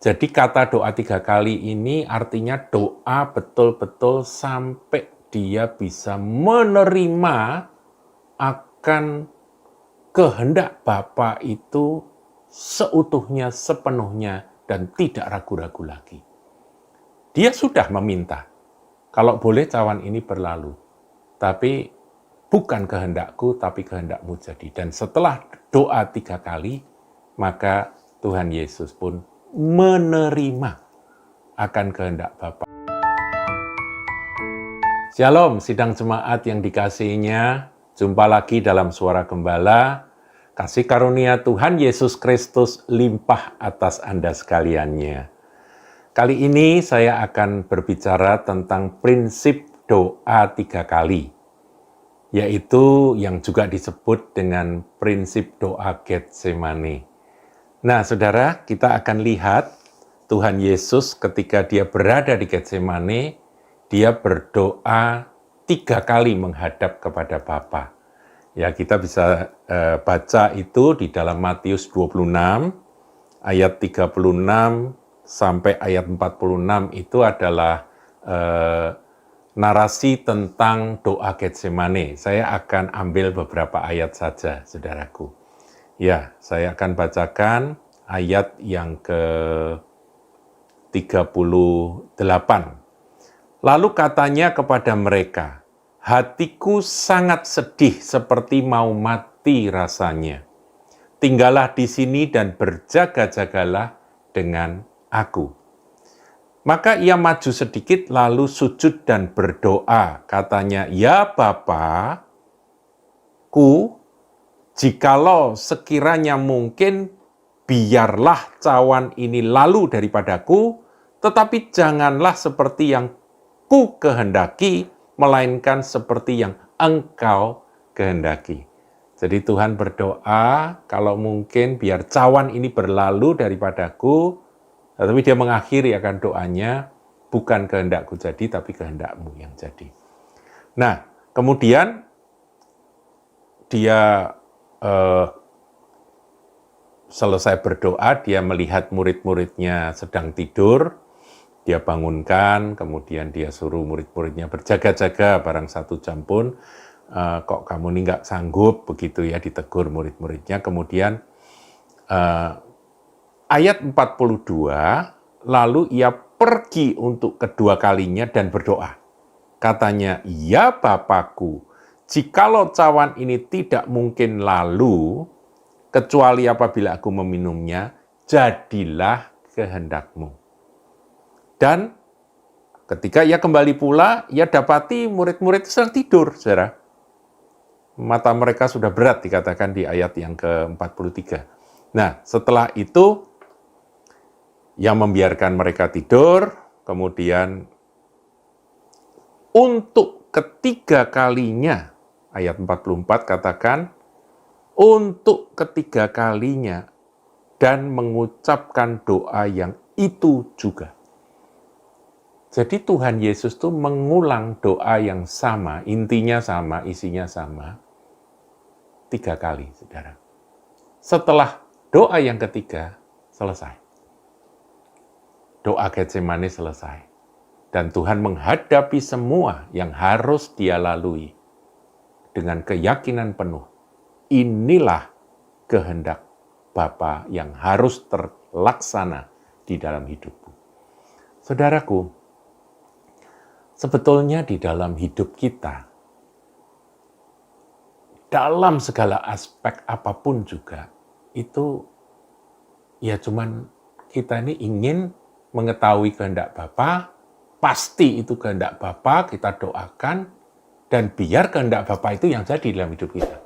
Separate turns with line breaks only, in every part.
Jadi kata doa 3 kali ini artinya doa betul-betul sampai dia bisa menerima akan kehendak Bapa itu seutuhnya, sepenuhnya, dan tidak ragu-ragu lagi. Dia sudah meminta, kalau boleh cawan ini berlalu, tapi bukan kehendakku, tapi kehendakmu jadi. Dan setelah doa 3 kali, maka Tuhan Yesus pun menerima akan kehendak Bapa. Shalom, sidang jemaat yang dikasihinya. Jumpa lagi dalam Suara Gembala. Kasih karunia Tuhan Yesus Kristus limpah atas Anda sekaliannya. Kali ini saya akan berbicara tentang prinsip doa 3 kali, yaitu yang juga disebut dengan prinsip doa Getsemani. Nah, saudara, kita akan lihat Tuhan Yesus ketika dia berada di Getsemani, dia berdoa 3 kali menghadap kepada Bapa. Ya, kita bisa baca itu di dalam Matius 26, ayat 36 sampai ayat 46 itu adalah narasi tentang doa Getsemani. Saya akan ambil beberapa ayat saja, saudaraku. Ya, saya akan bacakan ayat yang ke-38. Lalu katanya kepada mereka, hatiku sangat sedih seperti mau mati rasanya. Tinggallah di sini dan berjaga-jagalah dengan aku. Maka ia maju sedikit lalu sujud dan berdoa. Katanya, ya Bapa-ku, jikalau sekiranya mungkin, biarlah cawan ini lalu daripadaku, tetapi janganlah seperti yang ku kehendaki, melainkan seperti yang Engkau kehendaki. Jadi Tuhan berdoa, kalau mungkin biar cawan ini berlalu daripadaku, tetapi dia mengakhiri akan doanya, bukan kehendakku jadi, tapi kehendakmu yang jadi. Nah, kemudian dia selesai berdoa, dia melihat murid-muridnya sedang tidur, dia bangunkan, kemudian dia suruh murid-muridnya berjaga-jaga barang 1 jam pun, kok kamu ini nggak sanggup, begitu ya, ditegur murid-muridnya. Kemudian ayat 42, lalu ia pergi untuk kedua kalinya dan berdoa. Katanya, ya Bapakku, jikalau cawan ini tidak mungkin lalu, kecuali apabila aku meminumnya, jadilah kehendakmu. Dan ketika ia kembali pula, ia dapati murid-murid sedang tidur, saudara. Mata mereka sudah berat, dikatakan di ayat yang ke-43. Nah, setelah itu, yang membiarkan mereka tidur, kemudian untuk ketiga kalinya, ayat 44 katakan, untuk ketiga kalinya, dan mengucapkan doa yang itu juga. Jadi Tuhan Yesus tuh mengulang doa yang sama, intinya sama, isinya sama, 3 kali, saudara. Setelah doa yang ketiga, selesai. Doa Getsemani selesai. Dan Tuhan menghadapi semua yang harus dia lalui dengan keyakinan penuh. Inilah kehendak Bapa yang harus terlaksana di dalam hidupku. Saudaraku, sebetulnya di dalam hidup kita, dalam segala aspek apapun juga, itu ya cuman kita ini ingin mengetahui kehendak Bapa, pasti itu kehendak Bapa, kita doakan, dan biar kehendak Bapa itu yang jadi dalam hidup kita.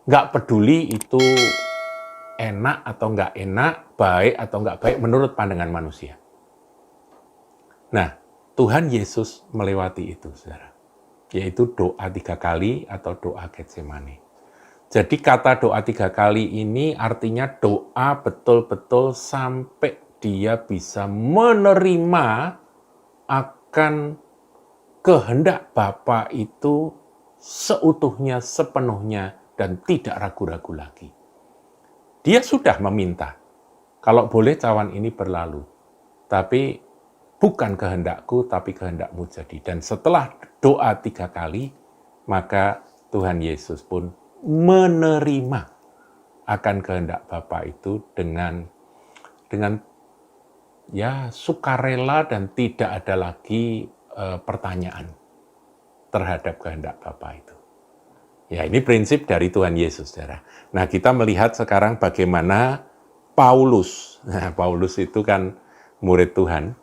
Nggak peduli itu enak atau nggak enak, baik atau nggak baik menurut pandangan manusia. Nah, Tuhan Yesus melewati itu, saudara. Yaitu doa 3 kali atau doa Getsemani. Jadi kata doa 3 kali ini artinya doa betul-betul sampai dia bisa menerima akan kehendak Bapa itu seutuhnya, sepenuhnya, dan tidak ragu-ragu lagi. Dia sudah meminta, Kalau boleh cawan ini berlalu, tapi bukan kehendakku, tapi kehendakmu jadi. Dan setelah doa 3 kali, maka Tuhan Yesus pun menerima akan kehendak Bapa itu dengan ya sukarela dan tidak ada lagi pertanyaan terhadap kehendak Bapa itu. Ya, ini prinsip dari Tuhan Yesus, saudara. Nah, kita melihat sekarang bagaimana Paulus. Nah, Paulus itu kan murid Tuhan.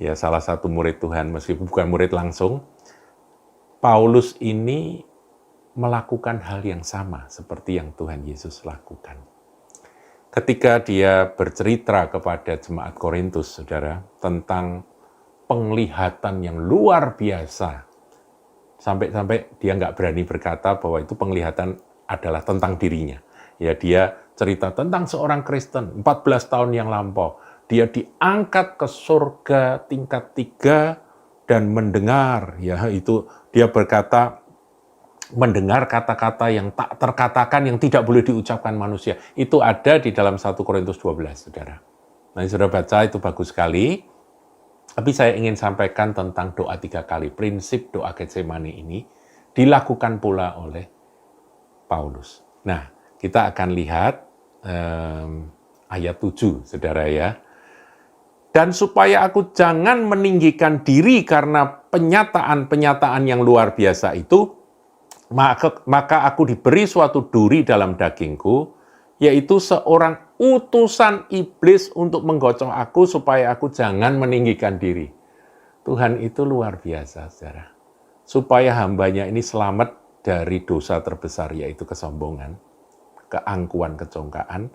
Ya, salah satu murid Tuhan, meskipun bukan murid langsung. Paulus ini melakukan hal yang sama seperti yang Tuhan Yesus lakukan. Ketika dia bercerita kepada jemaat Korintus, saudara, tentang penglihatan yang luar biasa, sampai-sampai dia nggak berani berkata bahwa itu penglihatan adalah tentang dirinya. Ya, dia cerita tentang seorang Kristen 14 tahun yang lampau. Dia diangkat ke surga tingkat 3 dan mendengar, ya itu dia berkata, mendengar kata-kata yang tak terkatakan, yang tidak boleh diucapkan manusia. Itu ada di dalam 1 Korintus 12, saudara. Nah, saudara baca, itu bagus sekali. Tapi saya ingin sampaikan tentang doa 3 kali. Prinsip doa Getsemani ini dilakukan pula oleh Paulus. Nah, kita akan lihat ayat 7, saudara ya. Dan supaya aku jangan meninggikan diri karena penyataan-penyataan yang luar biasa itu, maka aku diberi suatu duri dalam dagingku, yaitu seorang utusan iblis untuk menggocok aku supaya aku jangan meninggikan diri. Tuhan itu luar biasa, saudara. Supaya hambanya ini selamat dari dosa terbesar, yaitu kesombongan, keangkuhan, kecongkaan.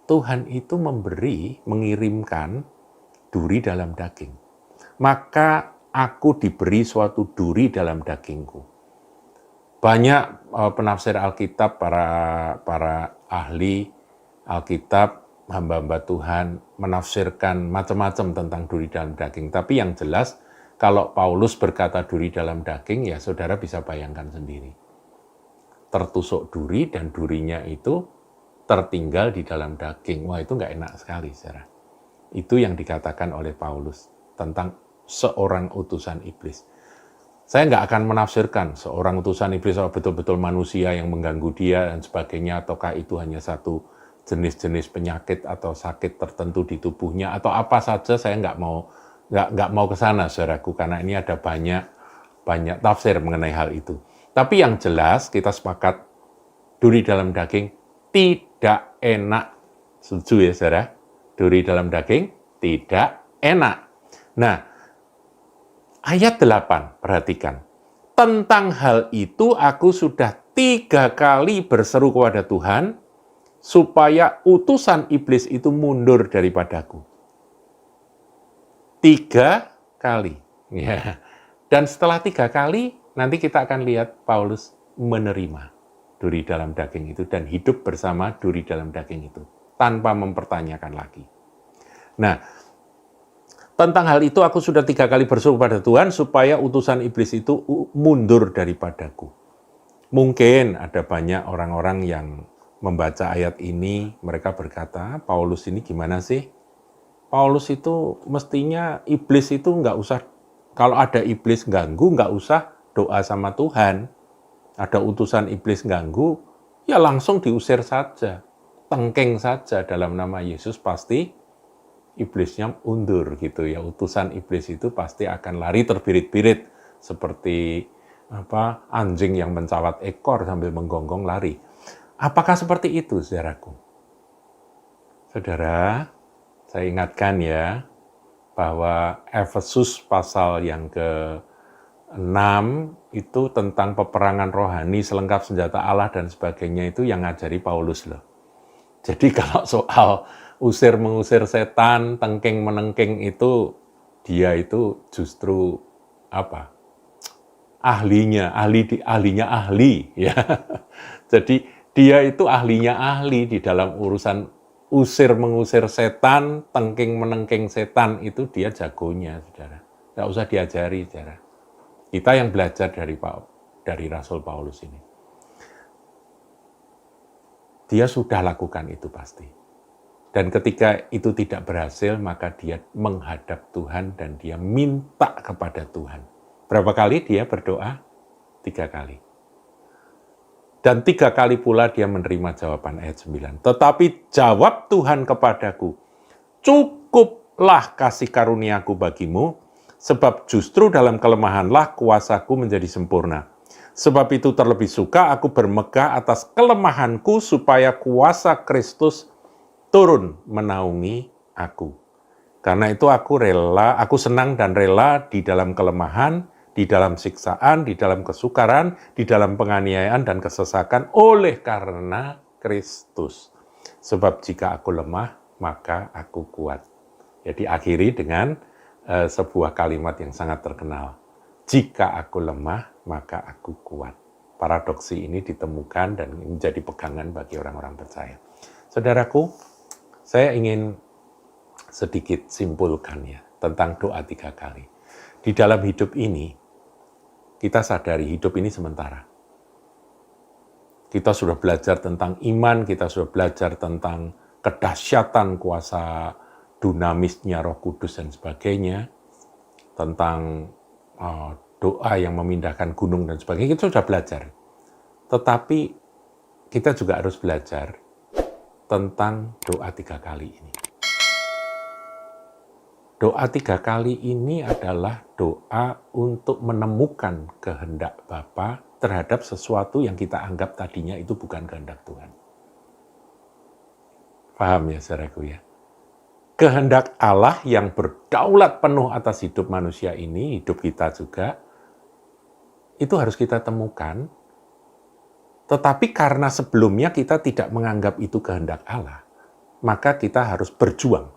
Tuhan itu mengirimkan duri dalam daging. Maka aku diberi suatu duri dalam dagingku. Banyak penafsir Alkitab, para ahli Alkitab, hamba-hamba Tuhan menafsirkan macam-macam tentang duri dalam daging. Tapi yang jelas, kalau Paulus berkata duri dalam daging, ya saudara bisa bayangkan sendiri. Tertusuk duri dan durinya itu tertinggal di dalam daging. Wah, itu nggak enak sekali, saudara. Itu yang dikatakan oleh Paulus tentang seorang utusan iblis. Saya nggak akan menafsirkan seorang utusan iblis betul-betul manusia yang mengganggu dia dan sebagainya, ataukah itu hanya satu jenis-jenis penyakit atau sakit tertentu di tubuhnya atau apa saja. Saya nggak mau ke sana, saudaraku, karena ini ada banyak tafsir mengenai hal itu. Tapi yang jelas kita sepakat duri dalam daging tidak enak. Setuju ya, saudara? Duri dalam daging tidak enak. Nah, ayat 8, perhatikan. Tentang hal itu aku sudah 3 kali berseru kepada Tuhan, supaya utusan iblis itu mundur daripadaku. 3 kali. Ya. Dan setelah 3 kali, nanti kita akan lihat Paulus menerima duri dalam daging itu dan hidup bersama duri dalam daging itu, tanpa mempertanyakan lagi. Nah, tentang hal itu aku sudah 3 kali berseru pada Tuhan supaya utusan iblis itu mundur daripadaku. Mungkin ada banyak orang-orang yang membaca ayat ini, mereka berkata, Paulus ini gimana sih? Paulus itu mestinya iblis itu nggak usah, kalau ada iblis ganggu, nggak usah doa sama Tuhan. Ada utusan iblis ganggu, ya langsung diusir saja. Tengkeng saja dalam nama Yesus, pasti iblisnya undur gitu ya. Utusan iblis itu pasti akan lari terbirit-birit seperti anjing yang mencawat ekor sambil menggonggong lari. Apakah seperti itu, saudaraku? Saudara, saya ingatkan ya bahwa Efesus pasal yang ke-6 itu tentang peperangan rohani, selengkap senjata Allah dan sebagainya, itu yang ngajari Paulus loh. Jadi kalau soal usir-mengusir setan, tengking-menengking itu, dia itu justru ahlinya ahli ya. Jadi dia itu ahlinya ahli di dalam urusan usir-mengusir setan, tengking-menengking setan, itu dia jagonya, saudara. Nggak usah diajari, saudara. Kita yang belajar dari Rasul Paulus ini. Dia sudah lakukan itu pasti. Dan ketika itu tidak berhasil, maka dia menghadap Tuhan dan dia minta kepada Tuhan. Berapa kali dia berdoa? 3 kali. Dan 3 kali pula dia menerima jawaban ayat 9. Tetapi jawab Tuhan kepadaku, cukuplah kasih karuniaku bagimu, sebab justru dalam kelemahanlah kuasaku menjadi sempurna. Sebab itu terlebih suka aku bermegah atas kelemahanku, supaya kuasa Kristus turun menaungi aku. Karena itu aku senang dan rela di dalam kelemahan, di dalam siksaan, di dalam kesukaran, di dalam penganiayaan dan kesesakan oleh karena Kristus. Sebab jika aku lemah, maka aku kuat. Jadi akhiri dengan sebuah kalimat yang sangat terkenal. Jika aku lemah, maka aku kuat. Paradoksi ini ditemukan dan menjadi pegangan bagi orang-orang percaya. Saudaraku, saya ingin sedikit simpulkan ya tentang doa 3 kali. Di dalam hidup ini, kita sadari hidup ini sementara. Kita sudah belajar tentang iman, kita sudah belajar tentang kedahsyatan kuasa dinamisnya Roh Kudus dan sebagainya, tentang doa yang memindahkan gunung dan sebagainya, kita sudah belajar. Tetapi kita juga harus belajar tentang doa 3 kali ini. Doa 3 kali ini adalah doa untuk menemukan kehendak Bapa terhadap sesuatu yang kita anggap tadinya itu bukan kehendak Tuhan. Paham ya saudaraku ya? Kehendak Allah yang berdaulat penuh atas hidup manusia ini, hidup kita juga, itu harus kita temukan. Tetapi karena sebelumnya kita tidak menganggap itu kehendak Allah, maka kita harus berjuang.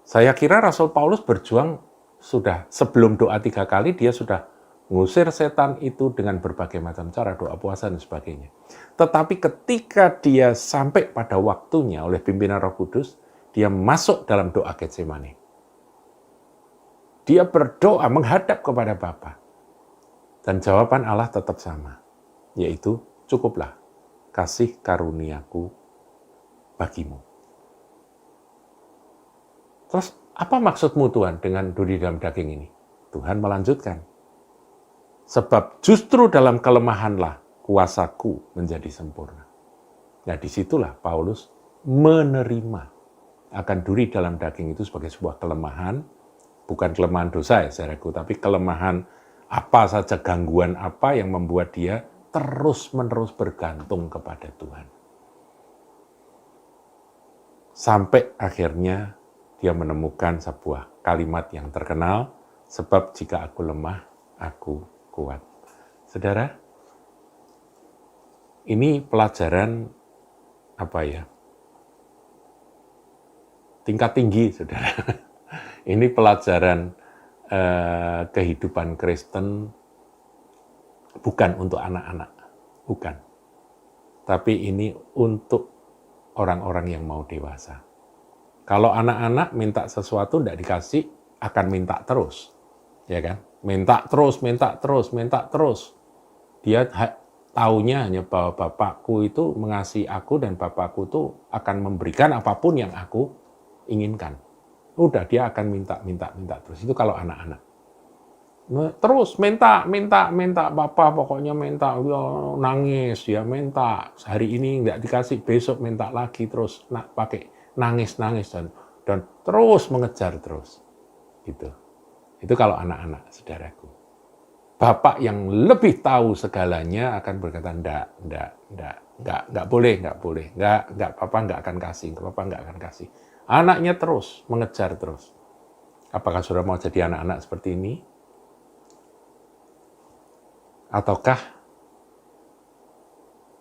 Saya kira Rasul Paulus berjuang sudah sebelum doa 3 kali, dia sudah ngusir setan itu dengan berbagai macam cara, doa puasa dan sebagainya. Tetapi ketika dia sampai pada waktunya oleh pimpinan Roh Kudus, dia masuk dalam doa Getsemani. Dia berdoa menghadap kepada Bapa. Dan jawaban Allah tetap sama, yaitu cukuplah kasih karuniaku bagimu. Terus apa maksudmu Tuhan dengan duri dalam daging ini? Tuhan melanjutkan. Sebab justru dalam kelemahanlah kuasaku menjadi sempurna. Nah disitulah Paulus menerima akan duri dalam daging itu sebagai sebuah kelemahan, bukan kelemahan dosa ya saudaraku, tapi kelemahan apa saja, gangguan apa yang membuat dia terus-menerus bergantung kepada Tuhan. Sampai akhirnya dia menemukan sebuah kalimat yang terkenal, sebab jika aku lemah, aku kuat. Saudara, ini pelajaran apa ya? Tingkat tinggi, saudara. Ini pelajaran kehidupan Kristen bukan untuk anak-anak, bukan. Tapi ini untuk orang-orang yang mau dewasa. Kalau anak-anak minta sesuatu tidak dikasih, akan minta terus, ya kan? Minta terus, minta terus, minta terus. Dia taunya hanya bahwa Bapakku itu mengasihi aku dan Bapakku itu akan memberikan apapun yang aku inginkan. Udah dia akan minta terus. Itu kalau anak-anak. Terus minta Bapak pokoknya minta, nangis ya minta. Hari ini nggak dikasih, besok minta lagi terus pakai nangis dan terus mengejar terus. Gitu. Itu kalau anak-anak, saudaraku. Bapak yang lebih tahu segalanya akan berkata, enggak boleh, Papa enggak akan kasih. Anaknya terus mengejar terus. Apakah saudara mau jadi anak-anak seperti ini? Ataukah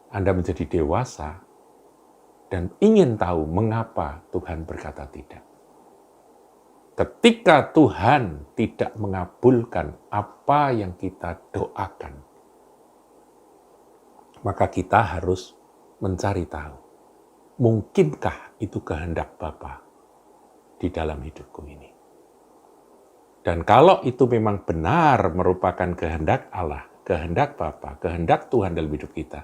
Anda menjadi dewasa dan ingin tahu mengapa Tuhan berkata tidak? Ketika Tuhan tidak mengabulkan apa yang kita doakan, maka kita harus mencari tahu, mungkinkah itu kehendak Bapa di dalam hidupku ini? Dan kalau itu memang benar merupakan kehendak Allah, kehendak Bapa, kehendak Tuhan dalam hidup kita,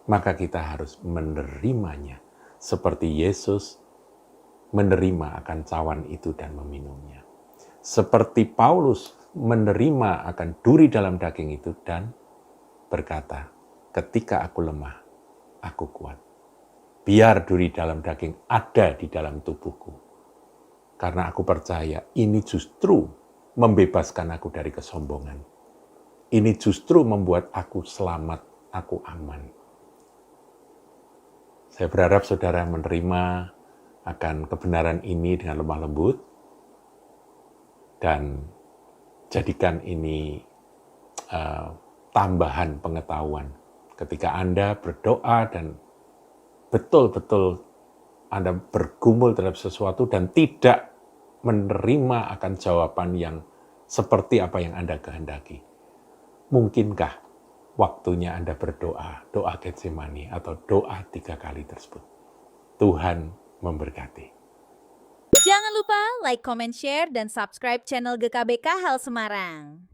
maka kita harus menerimanya seperti Yesus menerima akan cawan itu dan meminumnya. Seperti Paulus menerima akan duri dalam daging itu dan berkata, ketika aku lemah, aku kuat. Biar duri dalam daging ada di dalam tubuhku. Karena aku percaya ini justru membebaskan aku dari kesombongan. Ini justru membuat aku selamat, aku aman. Saya berharap saudara menerima akan kebenaran ini dengan lemah lembut dan jadikan ini tambahan pengetahuan ketika Anda berdoa dan betul-betul Anda bergumul terhadap sesuatu dan tidak menerima akan jawaban yang seperti apa yang Anda kehendaki. Mungkinkah waktunya Anda berdoa, doa Getsemani atau doa 3 kali tersebut? Tuhan memberkati.
Jangan lupa like, comment, share, dan subscribe channel GKBK Hal Semarang.